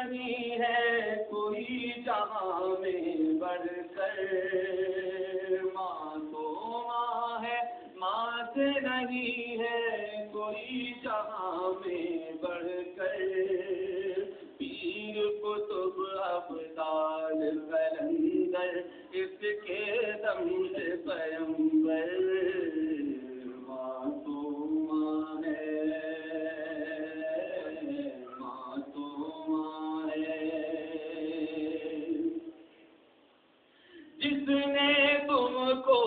نہیں ہے کوئی جہاں میں بڑھ کر، ماں تو ماں ہے، ماں سے نہیں ہے کوئی جہاں میں بڑھ کر، پیر قطب ابدال قلندر اس کے دم سے پیمبر، ماں تو ماں ہے، ماں تو ماں ہے، جس نے تم کو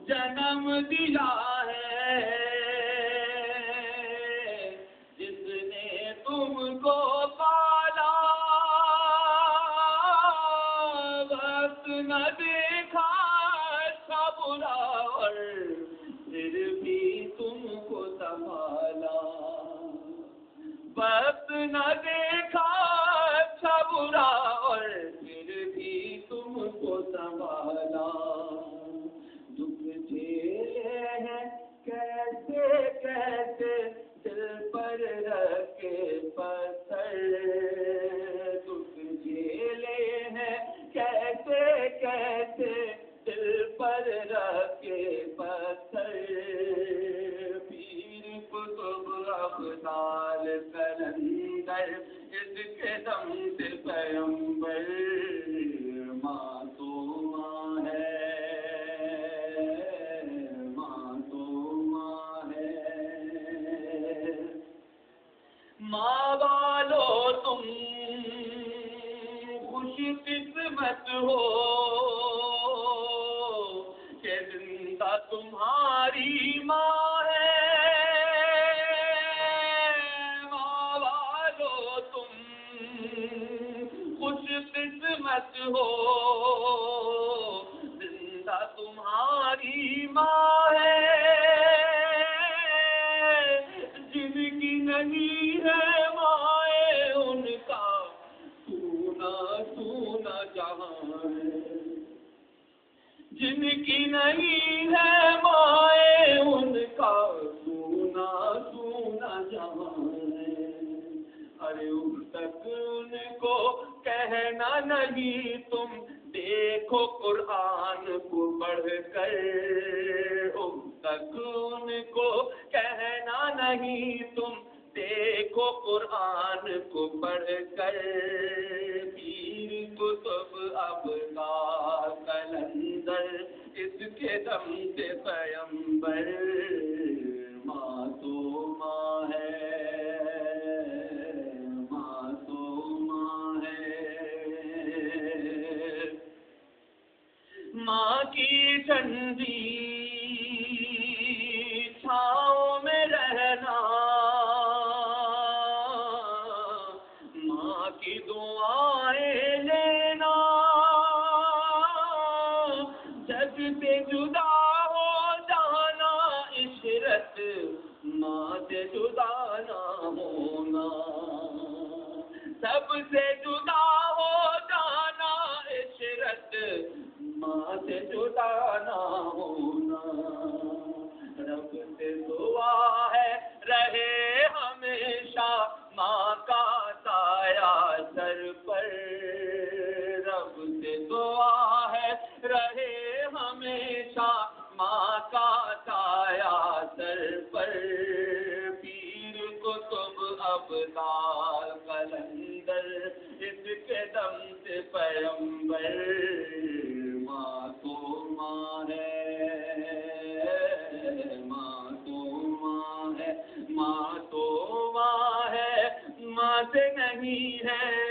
جنم دیا ہے، جس نے تم کو پالا، وقت نہ دیکھا اچھا برا اور پھر بھی تم کو سنبھالا، وقت نہ دیکھا اچھا برا اور پھر بھی تم کو سنبھالا، دکھ جھیلے ہیں کیسے کیسے دل پر رکھے پتھر، دکھ جھیلے ہیں کیسے کیسے دل پر رکھے پتھر، پیر قطب ابدال قلندر اس کے دم سے پیمبر، ماں تو ماں ہے، ماں تو ماں ہے، ماں والو تم خوش قسمت ہو کہ زندہ تمہاری ماں ہے، ماں والو تم خوش قسمت ہو زندہ تمہاری ماں ہے، جن کی نہیں ہے مائیں ان کا سونا سونا جہاں ہے، جن کی نہیں ہے مائیں ان کا سونا سونا جہاں ہے، ارے اب تک ان کو کہنا نہیں تم دیکھو قرآن کو پڑھ کر، اب تک ان کو کہنا نہیں تم دیکھو قرآن کو پڑھ کر، پیر قطب ابدال قلندر اس کے دم سے پیمبر، ماں تو ماں ہے، ماں تو ماں ہے، ماں کی ٹھنڈی چھاؤں میں رہنا، ماں کی دعائیں لینا، جگ سے جدا ہو جانا عشرت ماں سے جدا نہ ہونا، سب سے جدا ہو جانا عشرت ماں سے جدا نہ ہونا، رب سے دعا ہے رہے ہمیشہ ماں کا سایہ سر پر، رب سے دعا ہے رہے ہمیشہ ماں کا سایہ سر پر، پیر قطب ابدال قلندر اس کے دم سے پیمبر، ماں تو ماں ہے، ماں تو ماں ہے، ماں تو ماں ہے، ماں سے نہیں ہے